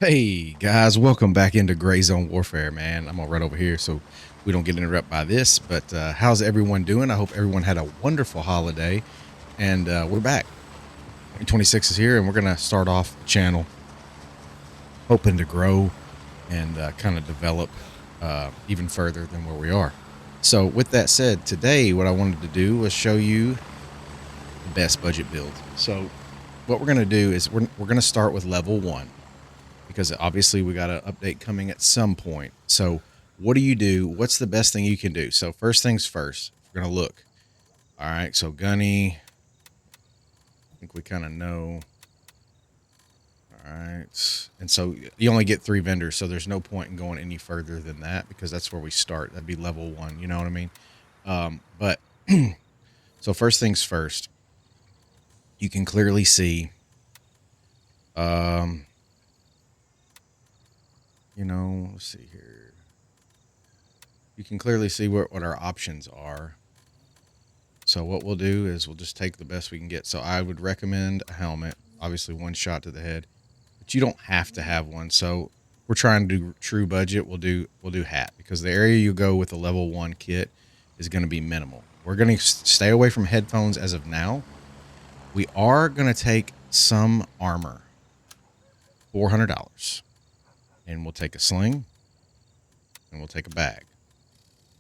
Hey guys, welcome back into Gray Zone Warfare, man. I'm gonna run over here so we don't get interrupted by this. But how's everyone doing? I hope everyone had a wonderful holiday, and we're back. 2026 is here, and we're gonna start off the channel, hoping to grow and kind of develop even further than where we are. So, with that said, today what I wanted to do was show you the best budget build. So, what we're gonna do is we're gonna start with level 1. Because obviously we got an update coming at some point. So what do you do? What's the best thing you can do? So first things first, we're going to look. All right. So Gunny, I think we kind of know. All right. And so you only get 3 vendors. So there's no point in going any further than that because that's where we start. That'd be level 1. You know what I mean? But so first things first, you can clearly see, let's see here. You can clearly see what our options are. So what we'll do is we'll just take the best we can get. So I would recommend a helmet, obviously 1 shot to the head, but you don't have to have one. So we're trying to do true budget. We'll do hat because the area you go with a level 1 kit is going to be minimal. We're going to stay away from headphones as of now. We are going to take some armor, $400, and we'll take a sling and we'll take a bag.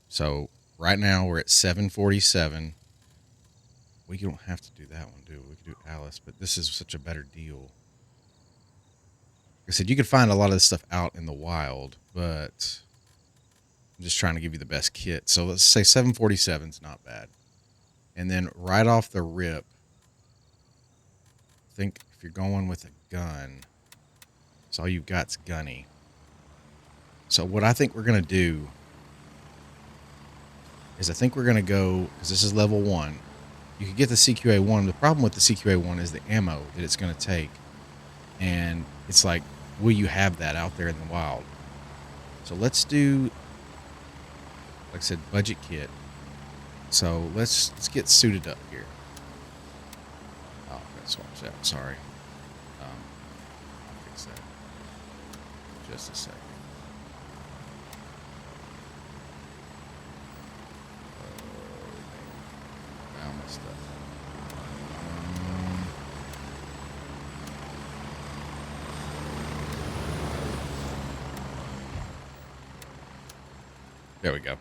So right now we're at 747. We don't have to do that one, do we? We could do Alice, but this is such a better deal. Like I said, you could find a lot of this stuff out in the wild, but I'm just trying to give you the best kit. So let's say 747 is not bad. And then right off the rip, I think if you're going with a gun, so all you've got's Gunny. So what I think we're going to do is I think we're going to go, because this is level 1. You could get the CQA1. The problem with the CQA1 is the ammo that it's going to take. And it's like, will you have that out there in the wild? So let's do, like I said, budget kit. So let's get suited up here. Oh, I got to swap that. Sorry. I'll fix that. Just a second. Found my stuff. There we go. All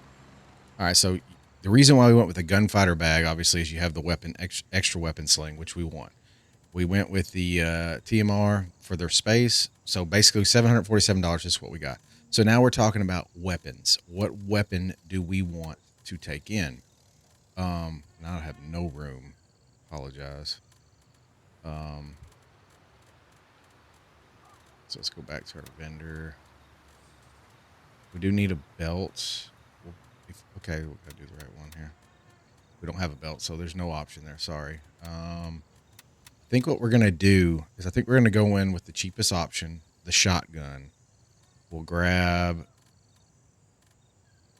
right, so the reason why we went with the gunfighter bag, obviously, is you have the weapon, extra weapon sling, which we want. We went with the TMR for their space. So basically $747 is what we got. So now we're talking about weapons. What weapon do we want to take in? Now I have no room. Apologize. So let's go back to our vendor. We do need a belt. Okay, we'll gotta do the right one here. We don't have a belt, so there's no option there. Sorry. I think what we're gonna do is I think we're gonna go in with the cheapest option, the shotgun. We'll grab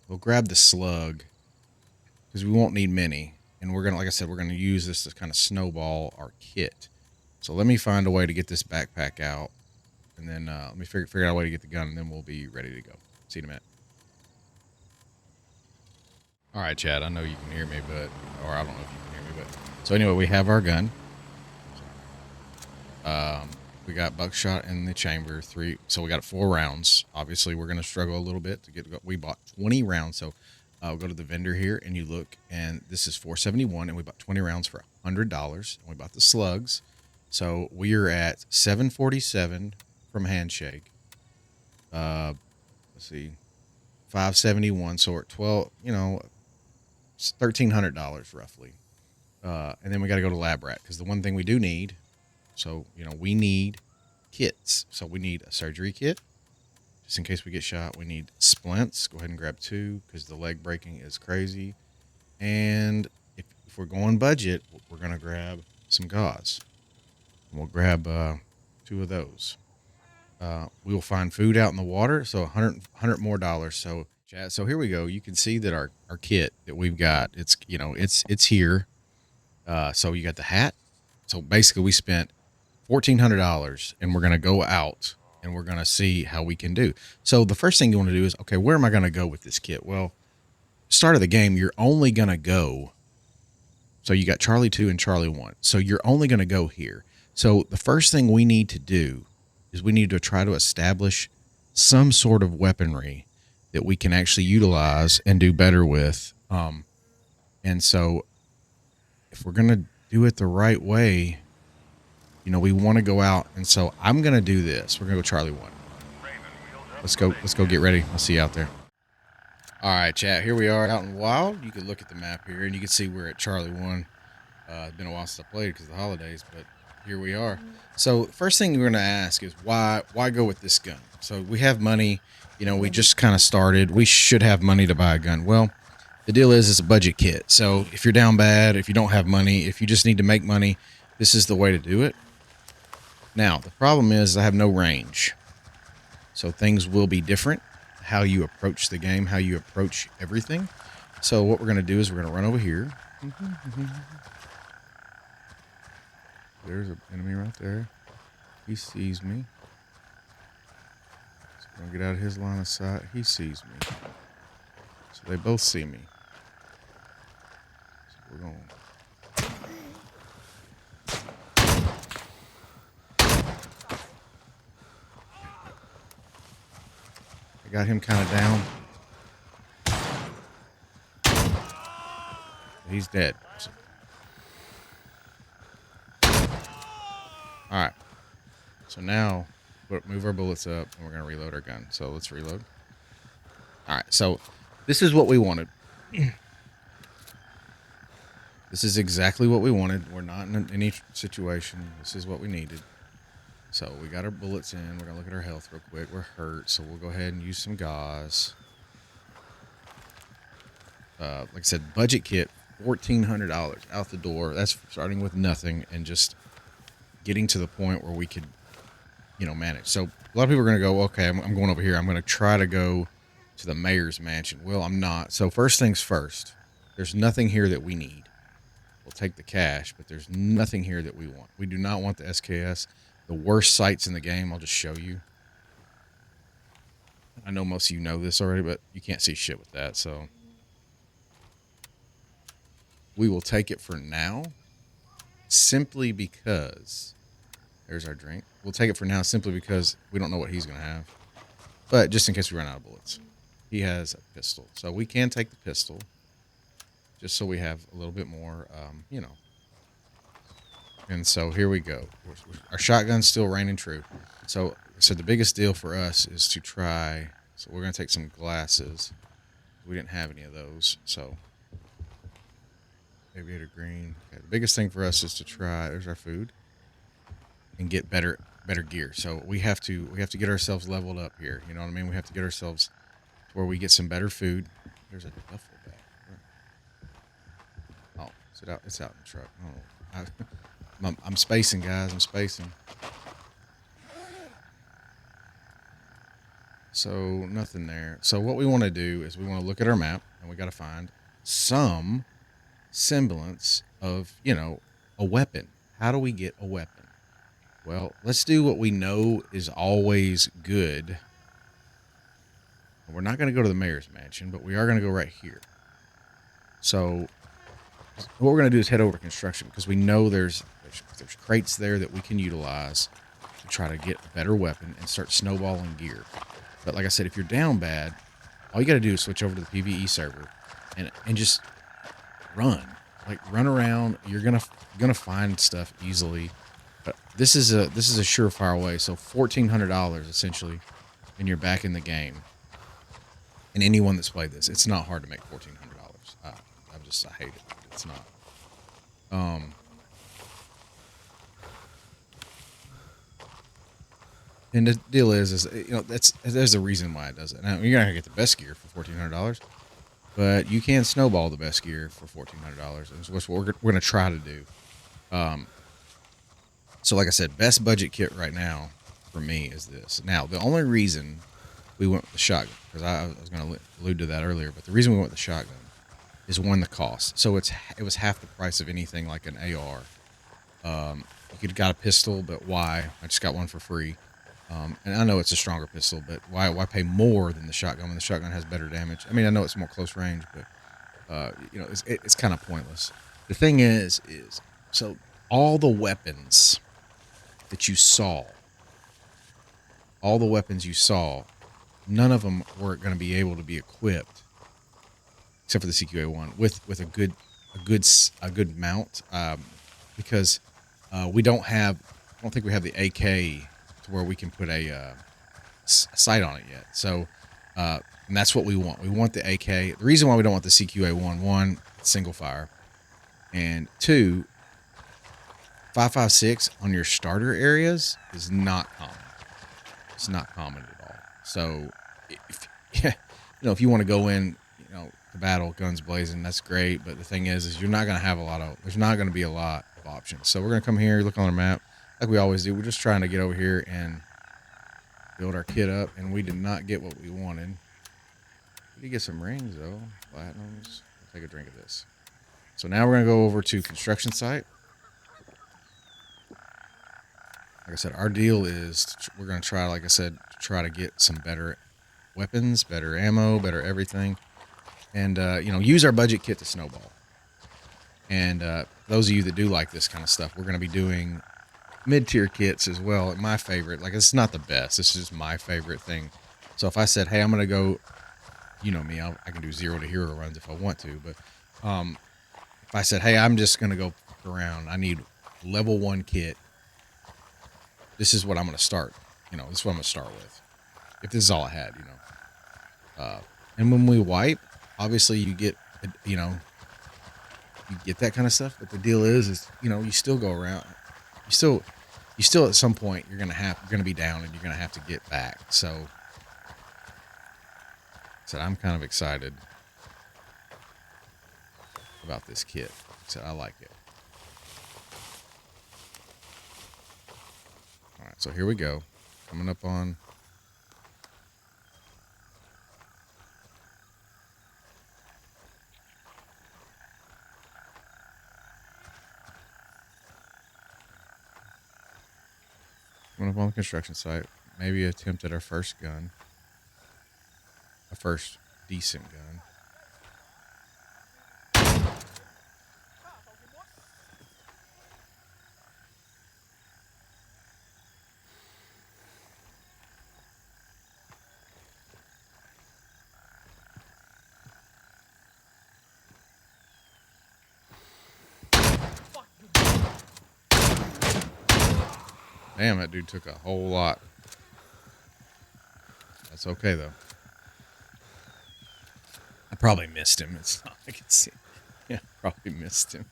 the slug because we won't need many, and we're gonna, like I said, we're gonna use this to kind of snowball our kit. So let me find a way to get this backpack out, and then let me figure out a way to get the gun, and then we'll be ready to go. See you in a minute. All right, Chad, I know you can hear me, or I don't know if you can hear me, but so anyway, we have our gun. We got buckshot in the chamber, 3, so we got 4 rounds. Obviously, we're going to struggle a little bit to get, we bought 20 rounds, so we'll go to the vendor here, and you look, and this is $471, and we bought 20 rounds for $100, and we bought the slugs, so we are at $747 from Handshake. Let's see, $571, so we're at 12, $1,300 roughly. And then we got to go to Lab Rat because the one thing we do need, so we need kits. So we need a surgery kit just in case we get shot. We need splints. Go ahead and grab 2 because the leg breaking is crazy. And if we're going budget, we're gonna grab some gauze. And we'll grab 2 of those. We will find food out in the water, so $100 more. So here we go. You can see that our kit that we've got, it's here. So you got the hat. So basically we spent $1,400 and we're going to go out and we're going to see how we can do. So the first thing you want to do is, okay, where am I going to go with this kit? Well, start of the game, you're only going to go. So you got Charlie 2 and Charlie 1. So you're only going to go here. So the first thing we need to do is we need to try to establish some sort of weaponry that we can actually utilize and do better with. And so if we're going to do it the right way, you know, we want to go out. And so I'm going to do this. We're going to go Charlie 1. Let's go get ready. I'll see you out there. All right, chat. Here we are out in Wild. You can look at the map here, and you can see we're at Charlie 1. It's been a while since I played because of the holidays, but here we are. So first thing we're going to ask is why go with this gun? So we have money. You know, we just kind of started. We should have money to buy a gun. Well, the deal is it's a budget kit. So if you're down bad, if you don't have money, if you just need to make money, this is the way to do it. Now, the problem is I have no range. So things will be different. How you approach the game, how you approach everything. So what we're going to do is we're going to run over here. There's an enemy right there. He sees me. So I'm going to get out of his line of sight. He sees me. So they both see me. So we're going. I got him kind of down. He's dead. So. All right. So now, move our bullets up, and we're going to reload our gun. So let's reload. All right. So this is what we wanted. This is exactly what we wanted. We're not in any situation. This is what we needed. So we got our bullets in. We're going to look at our health real quick. We're hurt, so we'll go ahead and use some gauze. Like I said, budget kit, $1,400 out the door. That's starting with nothing and just getting to the point where we could, you know, manage. So a lot of people are going to go, okay, I'm going over here. I'm going to try to go to the mayor's mansion. Well, I'm not. So first things first, there's nothing here that we need. We'll take the cash, but there's nothing here that we want. We do not want the SKS. The worst sights in the game, I'll just show you. I know most of you know this already, but you can't see shit with that, so we will take it for now, simply because there's our drink. We'll take it for now simply because we don't know what he's going to have, but just in case we run out of bullets. He has a pistol, so we can take the pistol just so we have a little bit more, you know. And so here we go. Our shotgun's still reigning true. So the biggest deal for us is to try. So we're going to take some glasses. We didn't have any of those. So aviator green. Okay, the biggest thing for us is to try. There's our food. And get better gear. So we have to get ourselves leveled up here. You know what I mean? We have to get ourselves to where we get some better food. There's a duffel bag. Oh, is it out? It's out in the truck. Oh, I'm spacing, guys. I'm spacing. So nothing there. So what we want to do is we want to look at our map, and we got to find some semblance of, you know, a weapon. How do we get a weapon? Well, let's do what we know is always good. We're not going to go to the mayor's mansion, but we are going to go right here. So what we're going to do is head over to construction because we know there's crates there that we can utilize to try to get a better weapon and start snowballing gear. But like I said, if you're down bad, all you got to do is switch over to the PvE server and just run. Like run around. You're gonna find stuff easily. But this is a surefire way. So $1,400 essentially, and you're back in the game. And anyone that's played this, it's not hard to make $1,400. I hate it. It's not. And the deal is you know, there's a reason why it does it. Now you're not gonna get the best gear for $1,400, but you can snowball the best gear for $1,400, and that's what we're gonna try to do. So like I said, best budget kit right now for me is this. Now the only reason we went with the shotgun, because I was gonna allude to that earlier, but the reason we went with the shotgun is one, the cost. So it was half the price of anything like an AR. You could got a pistol, but why? I just got one for free. And I know it's a stronger pistol, but why pay more than the shotgun when the shotgun has better damage? I mean, I know it's more close range, but you know, it's kind of pointless. The thing is so all the weapons that you saw, all the weapons you saw, none of them were going to be able to be equipped, except for the CQA1, with a good mount, because we don't have. I don't think we have the AK to where we can put a sight on it yet. So, and that's what we want. We want the AK. The reason why we don't want the CQA1, one, single fire, and two, 5.56 on your starter areas is not common. It's not common at all. So, if you know, if you want to go in, you know, to battle, guns blazing, that's great. But the thing is you're not going to have a lot of. There's not going to be a lot of options. So we're going to come here, look on our map, like we always do. We're just trying to get over here and build our kit up, and we did not get what we wanted. We did get some rings though, platinums. I'll take a drink of this. So now we're going to go over to construction site. Like I said, our deal is we're going to try, like I said, try to get some better weapons, better ammo, better everything, and you know, use our budget kit to snowball. And those of you that do like this kind of stuff, we're going to be doing mid-tier kits as well. My favorite, like, it's not the best, this is just my favorite thing. So if I said, hey, I'm going to go, you know me, I can do 0 to hero runs if I want to, but if I said, hey, I'm just going to go around, I need level 1 kit, this is what I'm going to start. You know, this is what I'm going to start with. If this is all I had, you know. And when we wipe, obviously you get, you know, you get that kind of stuff. But the deal is, you know, you still go around. You still at some point you're gonna be down and you're gonna have to get back. So I'm kind of excited about this kit. So I like it. All right, so here we go. Coming up on. Coming up on the construction site. Maybe attempt at our first gun. A first decent gun. Damn, that dude took a whole lot. That's okay, though. I probably missed him. It's not, I can see. Yeah, probably missed him.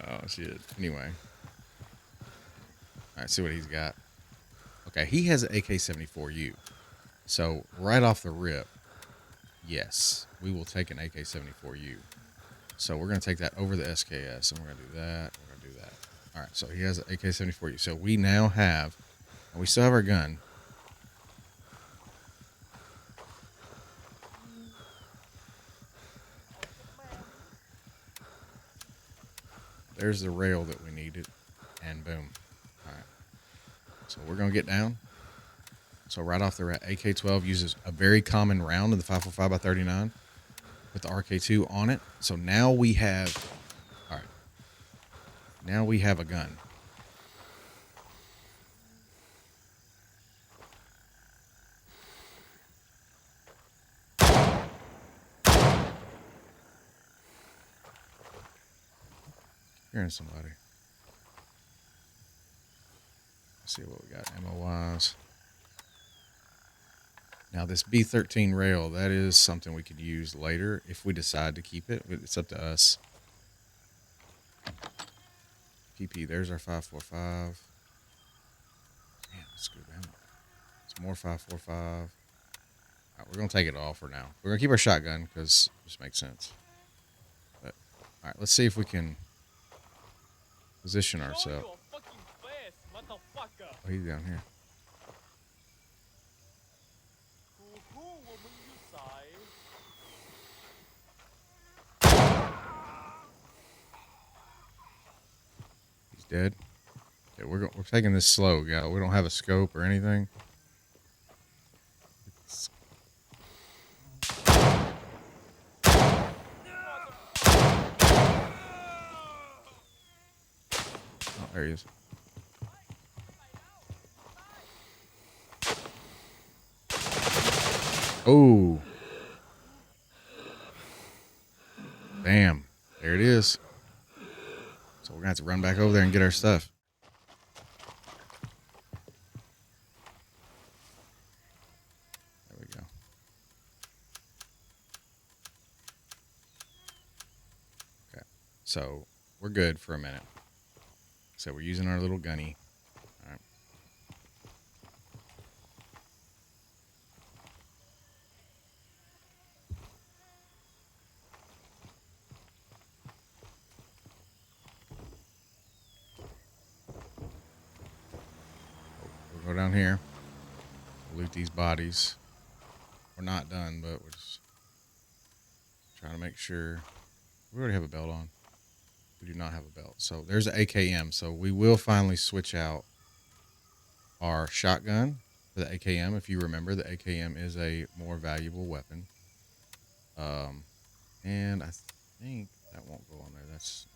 Oh, shit. Anyway. All right, see what he's got. Okay, he has an AK-74U. So, right off the rip, yes, we will take an AK-74U. So, we're going to take that over the SKS, and we're going to do that. We're going to do that. All right, so he has an AK-74U. So, we now have, and we still have our gun. There's the rail that we needed, and boom. All right. So we're going to get down. So right off the AK-12 uses a very common round of the 545x39 with the RK2 on it. So now we have, all right, now we have a gun. Hearing somebody. Let's see what we got ammo-wise. Now this B13 rail, that is something we could use later if we decide to keep it. It's up to us. PP, there's our 545. Man, let's go down. It's more 545. All right, we're going to take it all for now. We're going to keep our shotgun because it just makes sense. But, all right, let's see if we can position ourselves. Oh, he's down here. He's dead. Okay, we're taking this slow, guy. We don't have a scope or anything. There he is. Oh. Damn. There it is. So we're going to have to run back over there and get our stuff. There we go. Okay. So we're good for a minute. So we're using our little gunny. All right. We'll go down here. We'll loot these bodies. We're not done, but we're just trying to make sure. We already have a belt on. We do not have a belt. So there's an AKM. So we will finally switch out our shotgun for the AKM. If you remember, the AKM is a more valuable weapon. And I think that won't go on there. That's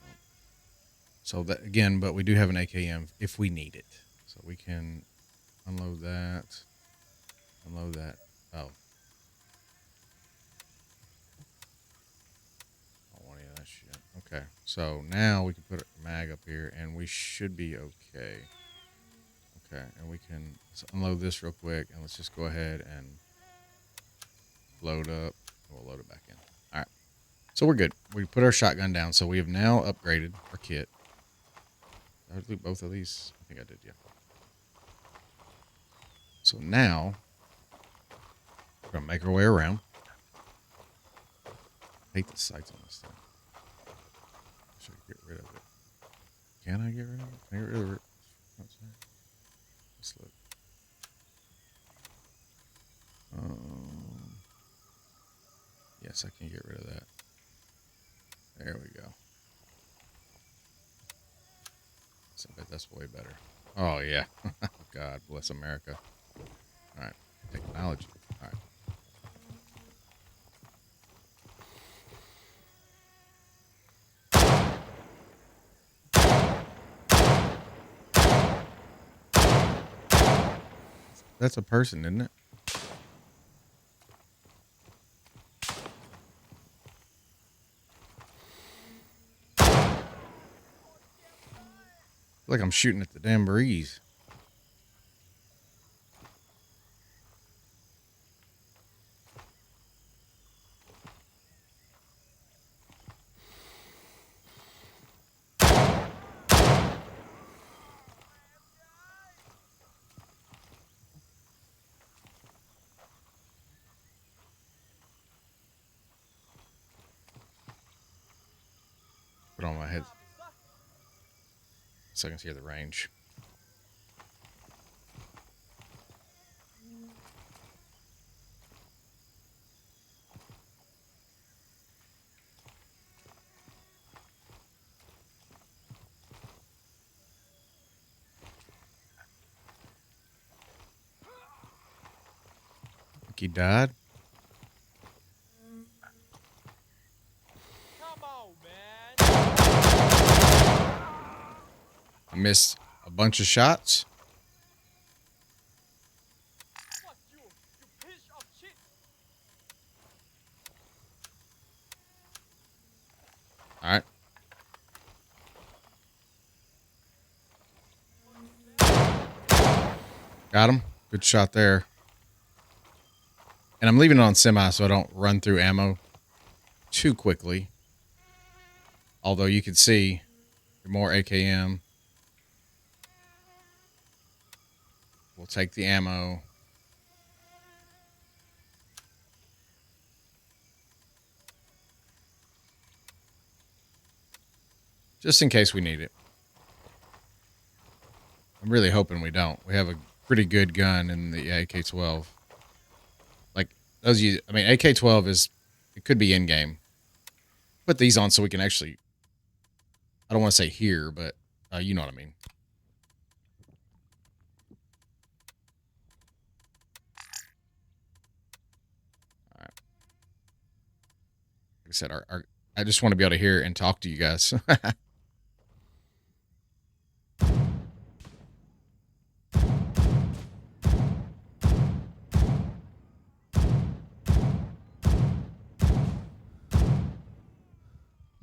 so that again, but we do have an AKM if we need it. So we can unload that. Unload that. Oh. I don't want any of that shit. Okay. So now we can put a mag up here and we should be okay. Okay. And we can let's unload this real quick and let's just go ahead and load up. We'll load it back in. All right. So we're good. We put our shotgun down. So we have now upgraded our kit. Did I loot both of these? I think I did, yeah. So now we're going to make our way around. I hate the sights on this thing. Should I get rid of it? Can I get rid of it? Can I get rid of it? Let's look. Yes, I can get rid of that. There we go. So I bet that's way better. Oh, yeah. God bless America. All right. Technology. All right. That's a person, isn't it? Like I'm shooting at the damn breeze. Put on my head so I can see the range. Think he died? Come on, man. I missed a bunch of shots. Fuck you, you piece of shit. All right. Got him. Good shot there. And I'm leaving it on semi so I don't run through ammo too quickly. Although you can see more AKM. We'll take the ammo. Just in case we need it. I'm really hoping we don't. We have a pretty good gun in the AK-12. Like, those you, I mean, AK-12 is, it could be in-game. Put these on so we can actually, I don't want to say hear, but you know what I mean. All right. Like I said, I just want to be able to hear and talk to you guys.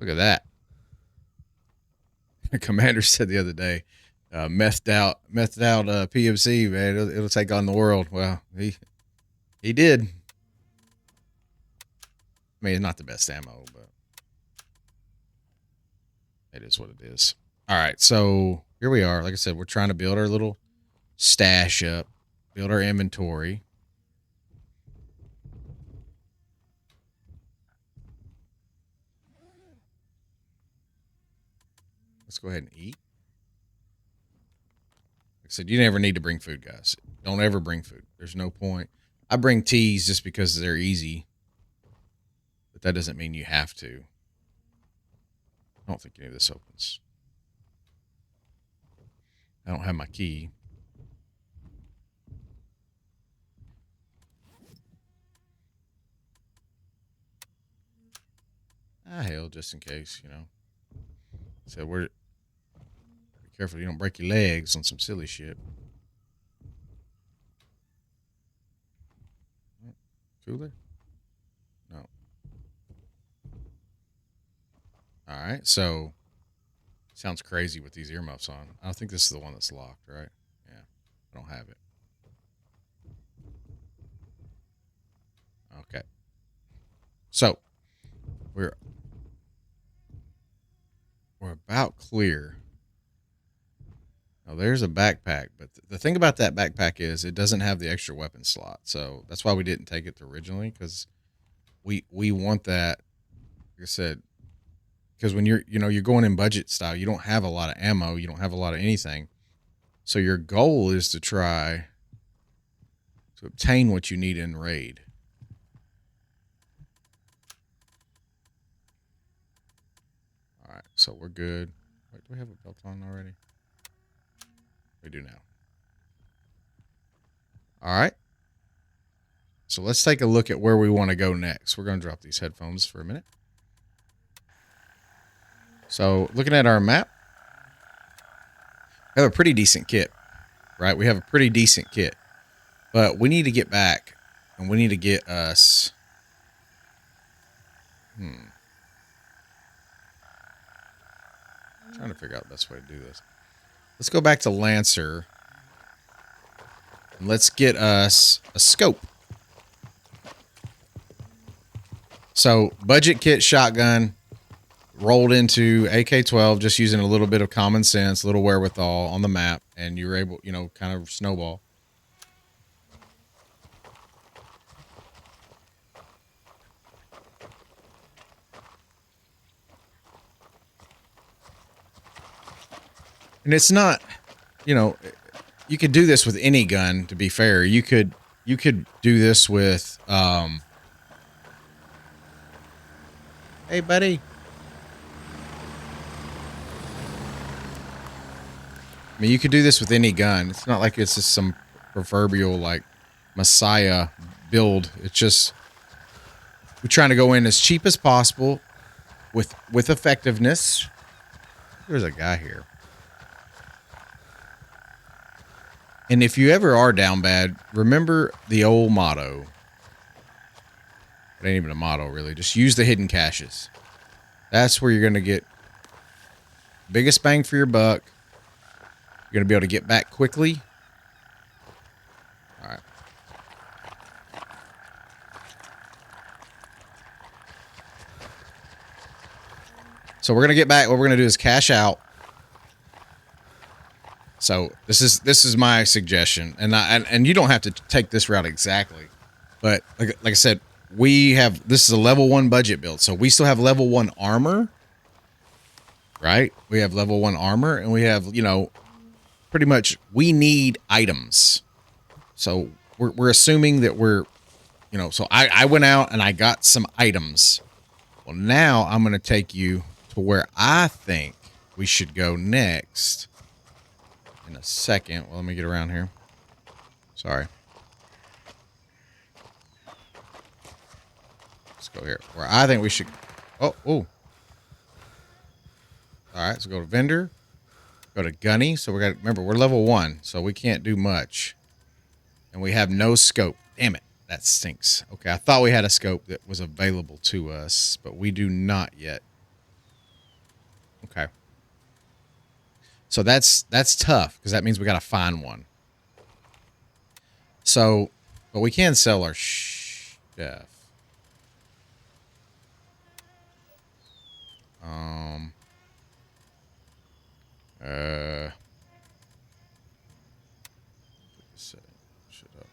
Look at that. The commander said the other day, methed out PMC, man. It'll take on the world. Well, he did. I mean, it's not the best ammo, but it is what it is. All right, so here we are. Like I said, we're trying to build our little stash up, build our inventory. Let's go ahead and eat. Like I said, you never need to bring food, guys. Don't ever bring food. There's no point. I bring teas just because they're easy, but that doesn't mean you have to. I don't think any of this opens. I don't have my key. Ah, hell, just in case, you know. So be careful you don't break your legs on some silly shit. Cooler? No. All right, so sounds crazy with these earmuffs on. I don't think this is the one that's locked, right? Yeah, I don't have it. Okay. So we're about clear. Now there's a backpack, but the thing about that backpack is it doesn't have the extra weapon slot. So that's why we didn't take it originally, because we want that. Like I said, because when you're going in budget style, you don't have a lot of ammo, you don't have a lot of anything. So your goal is to try to obtain what you need in raid. All right, so we're good. Wait, do we have a belt on already? We do now. All right. So let's take a look at where we want to go next. We're going to drop these headphones for a minute. So looking at our map, we have a pretty decent kit, right? We have a pretty decent kit, but we need to get back and we need to get us. I'm trying to figure out the best way to do this. Let's go back to Lancer and let's get us a scope. So budget kit shotgun rolled into AK-12, just using a little bit of common sense, a little wherewithal on the map, and you're able, kind of snowball. And it's not, you could do this with any gun, to be fair. You could do this with, hey, buddy. I mean, you could do this with any gun. It's not like it's just some proverbial, like, Messiah build. It's just, we're trying to go in as cheap as possible with effectiveness. There's a guy here. And if you ever are down bad, remember the old motto. It ain't even a motto, really. Just use the hidden caches. That's where you're going to get biggest bang for your buck. You're going to be able to get back quickly. All right. So we're going to get back. What we're going to do is cash out. So this is my suggestion, and you don't have to take this route exactly, but like I said, this is a level 1 budget build, so we still have level 1 armor, right? We have level 1 armor, and we have pretty much we need items. So we're assuming that so I went out and I got some items. Well, now I'm going to take you to where I think we should go next. In a second. Well, let me get around here. Sorry. Let's go here. Where I think we should. Oh. All right. So go to vendor. Go to gunny. So remember, we're level 1, so we can't do much. And we have no scope. Damn it. That stinks. Okay. I thought we had a scope that was available to us, but we do not yet. Okay. So that's tough because that means we got to find one. So, but we can sell our stuff. Um. Uh. Shut up.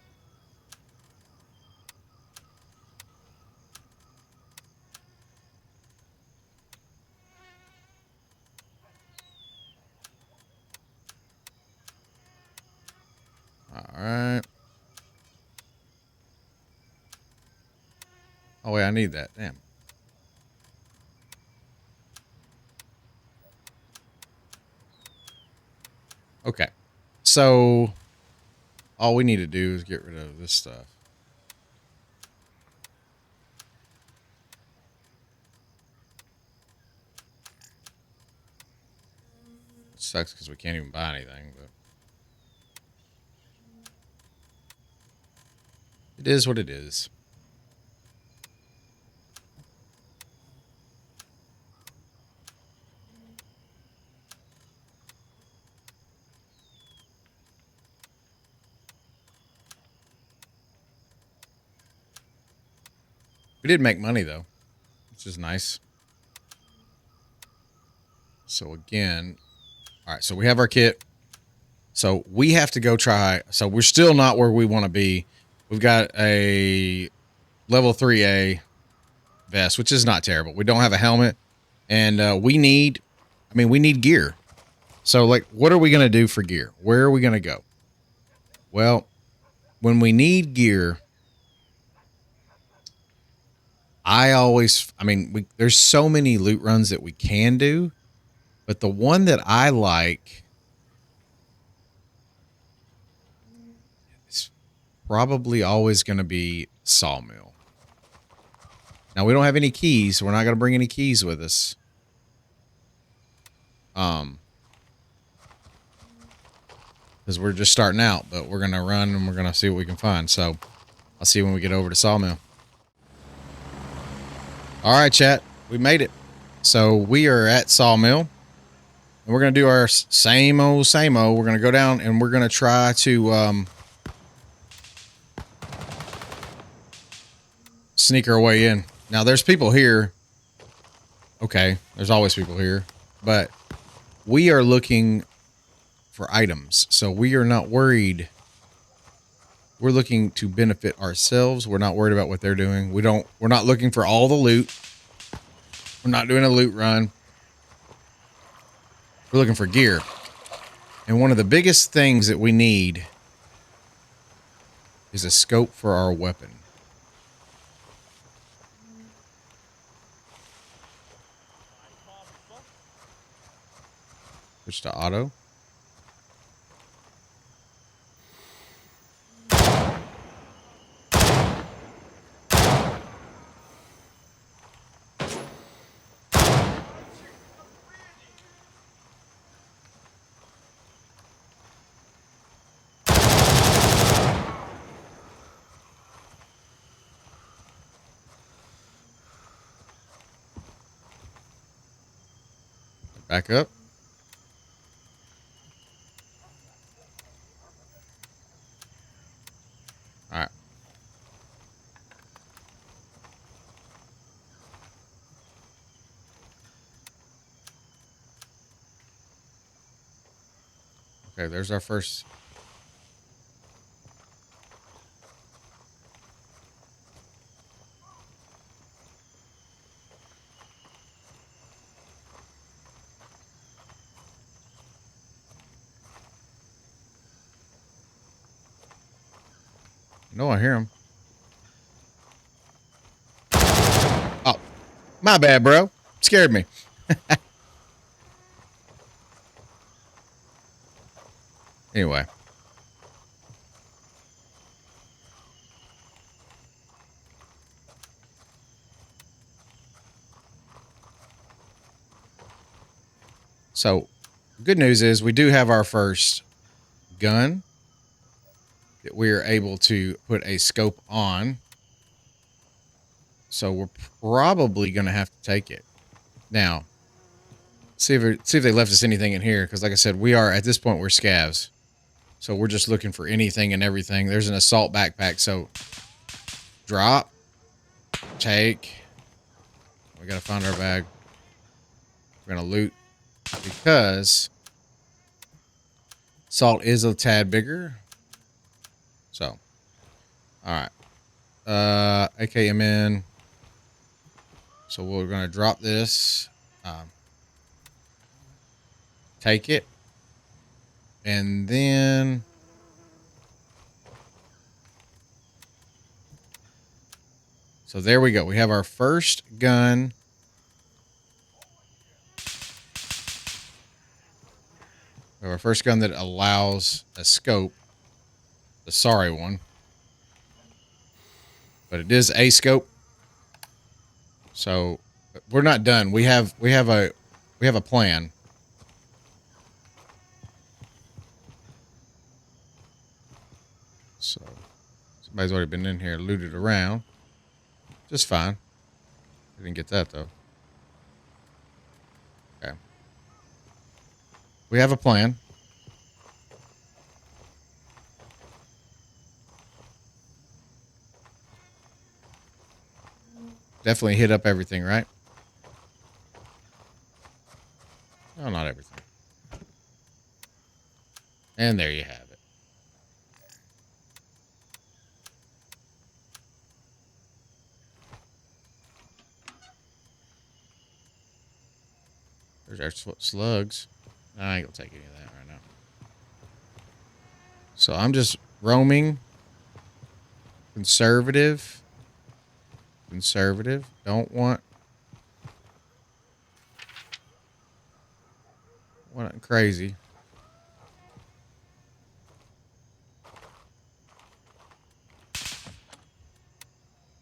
All right. Oh wait, I need that. Damn. Okay. So all we need to do is get rid of this stuff. It sucks because we can't even buy anything, but it is what it is. We did make money though, which is nice. So again, all right. So we have our kit. So we have to go try. So we're still not where we want to be. We've got a level 3A vest, which is not terrible. We don't have a helmet, and we need. I mean, we need gear. So like, what are we gonna do for gear? Where are we gonna go? Well, when we need gear, I mean, there's so many loot runs that we can do, but the one that I like is probably always going to be Sawmill. Now, we don't have any keys, so we're not going to bring any keys with us. Because we're just starting out, but we're going to run and we're going to see what we can find. So, I'll see you when we get over to Sawmill. All right, chat. We made it. So, we are at Sawmill. And we're going to do our same old, same old. We're going to go down and we're going to try to sneak our way in. Now, there's people here. Okay, there's always people here. But we are looking for items. So we are not worried. We're looking to benefit ourselves. We're not worried about what they're doing. We're not looking for all the loot. We're not doing a loot run. We're looking for gear. And one of the biggest things that we need is a scope for our weapon. Switch to auto. Back up. All right. Okay, there's our first. No, I hear him. Oh, my bad, bro. Scared me. Anyway. So, good news is we do have our first gun that we are able to put a scope on. So we're probably going to have to take it. Now, See if they left us anything in here. Because like I said, we are at this point we're scavs, so we're just looking for anything and everything. There's an assault backpack. So drop, take. We gotta find our bag. We're gonna loot because salt is a tad bigger. So, all right. AKMN. So we're gonna drop this. Take it. And then so there we go. We have our first gun. We have our first gun that allows a scope. The sorry one. But it is a scope. So we're not done. We have a plan. So somebody's already been in here, looted around. Just fine. We didn't get that though. Okay. We have a plan. Definitely hit up everything, right? No, not everything. And there you have it. There's our slugs. I ain't gonna take any of that right now. So I'm just roaming. Conservative. Don't want crazy.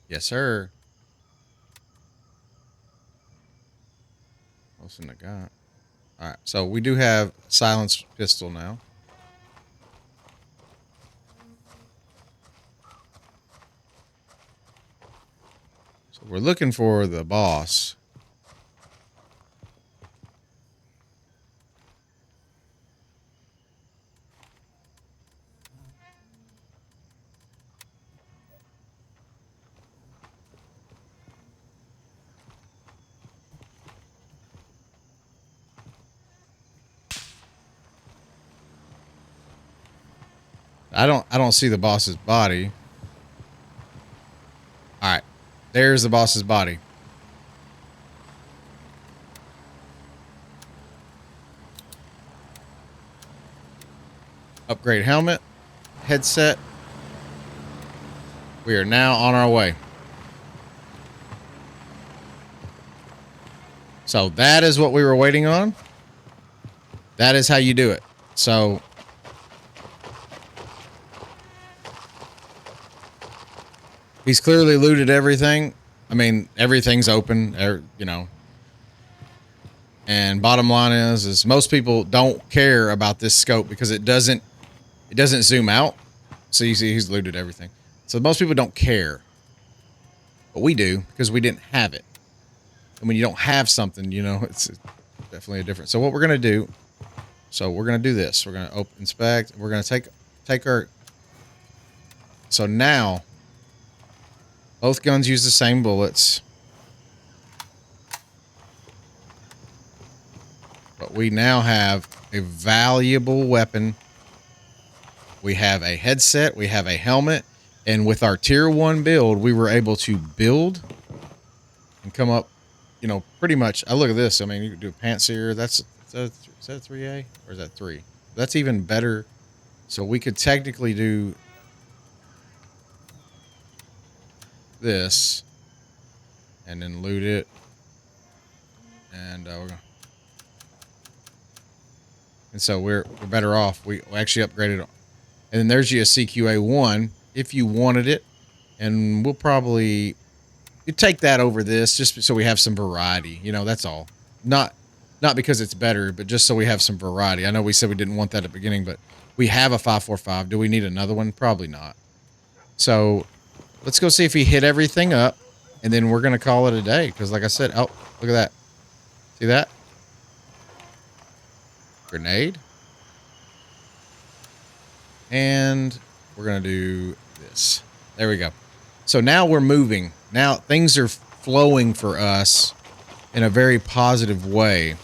Yes, sir. What's in the gun? All right. So we do have silenced pistol now. So we're looking for the boss. I don't see the boss's body. All right. There's the boss's body. Upgrade helmet, headset. We are now on our way. So that is what we were waiting on. That is how you do it. So he's clearly looted everything. I mean, everything's open, you know. And bottom line is most people don't care about this scope because it doesn't zoom out. So you see he's looted everything. So most people don't care. But we do because we didn't have it. And when you don't have something, you know, it's definitely a difference. So what we're going to do, we're going to do this. We're going to inspect. We're going to take our. So now both guns use the same bullets. But we now have a valuable weapon. We have a headset. We have a helmet. And with our tier 1 build, we were able to build and come up, you know, pretty much. I look at this. I mean, you can do a pantsier. Is that a 3A? Or is that 3? That's even better. So we could technically do this and then loot it. And we're going to. And so we're better off. We actually upgraded. And then there's your CQA1 if you wanted it. And we'll probably take that over this just so we have some variety. You know, that's all. Not because it's better, but just so we have some variety. I know we said we didn't want that at the beginning, but we have a 5.45. Do we need another one? Probably not. So let's go see if he hit everything up. And then we're going to call it a day. Because like I said, oh, look at that. See that? Grenade. And we're going to do this. There we go. So now we're moving. Now things are flowing for us in a very positive way.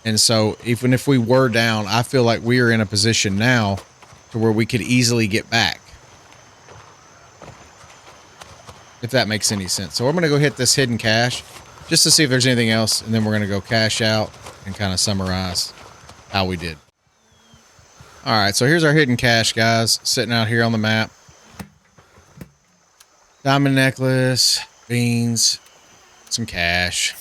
And so even if we were down, I feel like we are in a position now to where we could easily get back. If that makes any sense. So I'm going to go hit this hidden cache just to see if there's anything else. And then we're going to go cash out and kind of summarize how we did. All right. So here's our hidden cache, guys, sitting out here on the map. Diamond necklace, beans, some cash.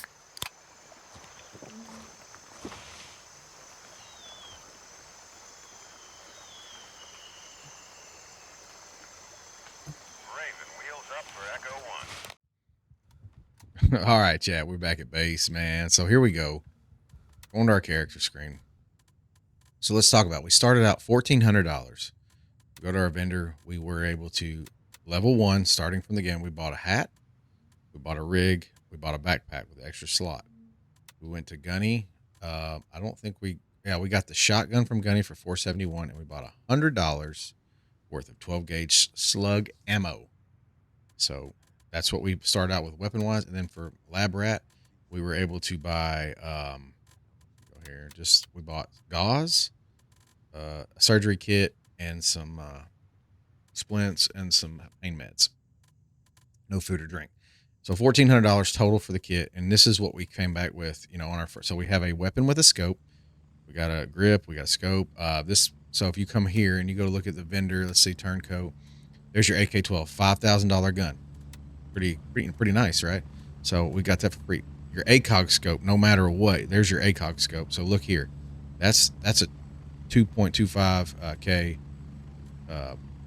All right, chat. We're back at base, man. So here we go. Going to our character screen. So let's talk about it. We started out $1,400. We go to our vendor. We were able to level 1, starting from the game. We bought a hat. We bought a rig. We bought a backpack with an extra slot. We went to Gunny. I don't think we got the shotgun from Gunny for $471, and we bought $100 worth of 12 gauge slug ammo. So that's what we started out with weapon wise. And then for lab rat, we were able to buy, go here, we bought gauze, a surgery kit, and some splints and some pain meds. No food or drink. So $1,400 total for the kit. And this is what we came back with, on our first. So we have a weapon with a scope. We got a grip. We got a scope. So if you come here and you go to look at the vendor, let's see, turncoat. There's your AK-12, $5,000 gun. Pretty nice, right? So we got that for free. Your ACOG scope, no matter what, there's your ACOG scope. So look here, that's a 2.25 K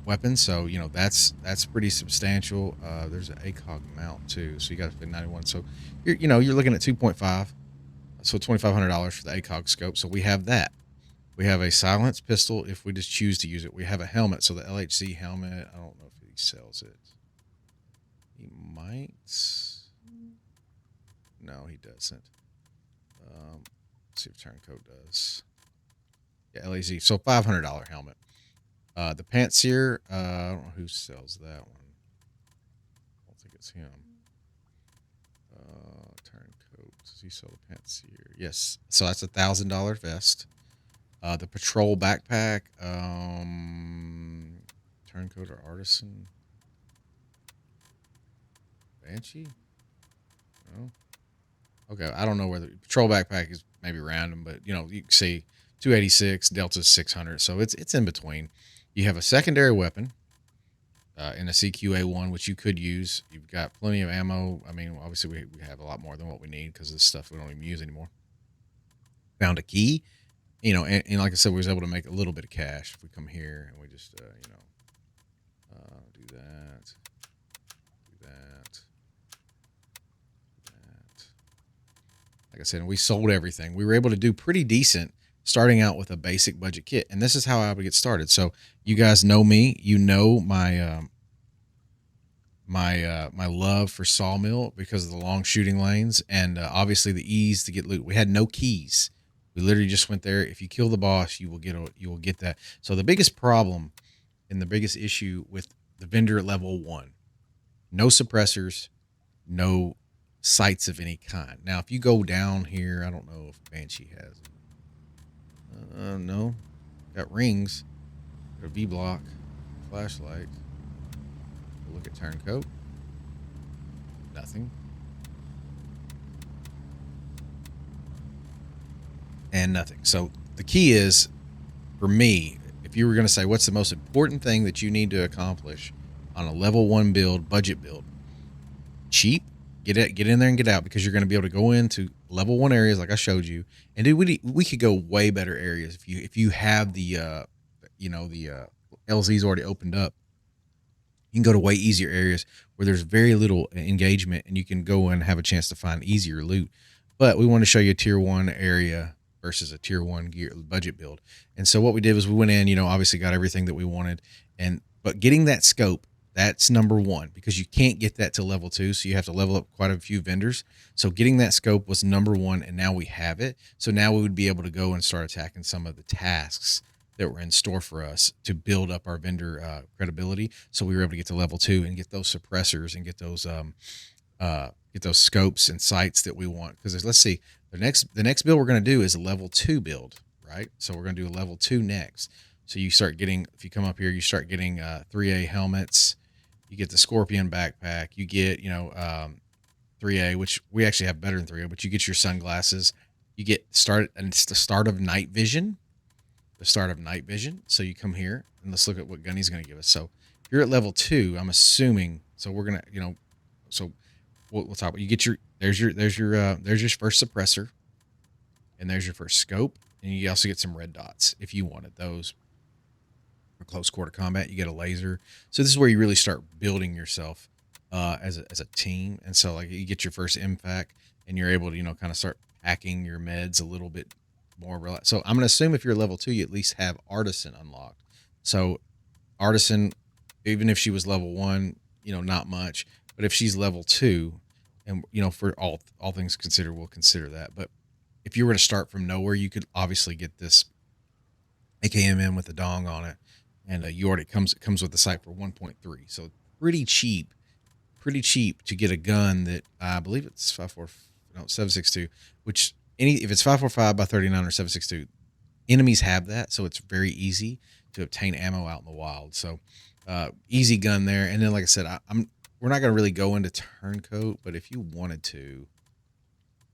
weapon. So that's pretty substantial. There's an ACOG mount too, so you got to pay 91. So you're looking at 2.5. So $2,500 for the ACOG scope. So we have that. We have a silenced pistol if we just choose to use it. We have a helmet. So the LHC helmet, I don't know if he sells it. He might. No, he doesn't. Let's see if Turncoat does. Yeah, LAZ. So $500 helmet. The Pantsier, I don't know who sells that one. I don't think it's him. Turncoat. Does he sell the Pantsier? Yes. So that's $1,000 vest. The patrol backpack. Turncoat or artisan. Banshee? No. Okay, I don't know whether patrol backpack is maybe random, but you can see 286, Delta's 600, so it's in between. You have a secondary weapon in a CQA1, which you could use. You've got plenty of ammo. I mean, obviously we have a lot more than what we need because this stuff we don't even use anymore. Found a key, and like I said, we was able to make a little bit of cash if we come here and we just do that. Like I said, and we sold everything. We were able to do pretty decent starting out with a basic budget kit. And this is how I would get started. So you guys know me, my my love for Sawmill because of the long shooting lanes and obviously the ease to get loot. We had no keys. We literally just went there. If you kill the boss, you will get that. So the biggest problem and the biggest issue with the vendor at level 1, no suppressors, no sights of any kind. Now, if you go down here, I don't know if Banshee has it. No. Got rings. Got a V-block. Flashlight. Look at Turncoat. Nothing. And nothing. So the key is, for me, if you were going to say what's the most important thing that you need to accomplish on a level 1 build, budget build, cheap, get in there and get out, because you're going to be able to go into level 1 areas like I showed you. And dude, we could go way better areas if you have the LZ's already opened up. You can go to way easier areas where there's very little engagement, and you can go and have a chance to find easier loot. But we want to show you a tier 1 area versus a tier 1 gear budget build. And so what we did was we went in, obviously got everything that we wanted, but getting that scope That's number one, because you can't get that to level 2. So you have to level up quite a few vendors. So getting that scope was number one. And now we have it. So now we would be able to go and start attacking some of the tasks that were in store for us to build up our vendor credibility. So we were able to get to level 2 and get those suppressors and get those scopes and sights that we want. Because let's see, the next build we're going to do is a level 2 build, right? So we're going to do a level 2 next. So you start getting, if you come up here, you start getting 3A helmets. You get the Scorpion backpack. You get 3A, which we actually have better than 3A, but you get your sunglasses. You get and it's the start of night vision. The start of night vision. So you come here and let's look at what gun he's going to give us. So if you're at level 2, I'm assuming. So we're gonna, so we'll talk about. You get there's your first suppressor, and there's your first scope, and you also get some red dots if you wanted those. For close quarter combat, you get a laser. So this is where you really start building yourself as a team. And so like you get your first MFAC, and you're able to kind of start packing your meds a little bit more. So I'm gonna assume if you're level 2, you at least have Artisan unlocked. So Artisan, even if she was level 1, not much. But if she's level 2, and for all things considered, we'll consider that. But if you were to start from nowhere, you could obviously get this AKMM with the dong on it, and you already comes with the sight for 1.3. So pretty cheap to get a gun that I believe it's 7.62, which if it's 5.45 by 39 or 7.62, enemies have that, so it's very easy to obtain ammo out in the wild. So easy gun there. And then like I said, we're not going to really go into turncoat, but if you wanted to,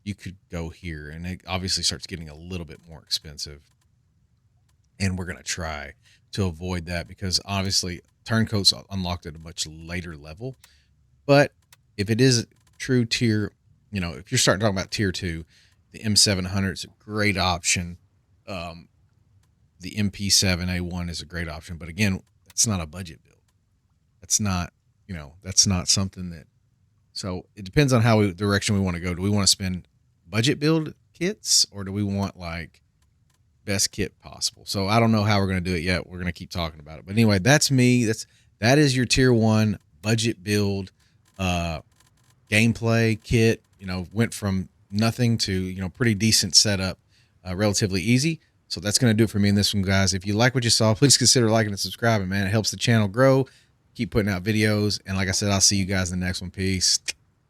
you could go here, and it obviously starts getting a little bit more expensive. And we're going to try to avoid that because obviously turncoat's unlocked at a much later level. But if it is true tier, if you're starting talking about tier 2, the M700 is a great option. The MP7A1 is a great option, but again, it's not a budget build. That's not something that. So it depends on direction we want to go. Do we want to spend budget build kits, or do we want like best kit possible? So I don't know how we're going to do it yet. We're going to keep talking about it. But anyway, that's me. That is your tier 1 budget build gameplay kit. Went from nothing to pretty decent setup, relatively easy. So that's going to do it for me in this one, guys. If you like what you saw, please consider liking and subscribing, man. It helps the channel grow. Keep putting out videos. And like I said, I'll see you guys in the next one. Peace.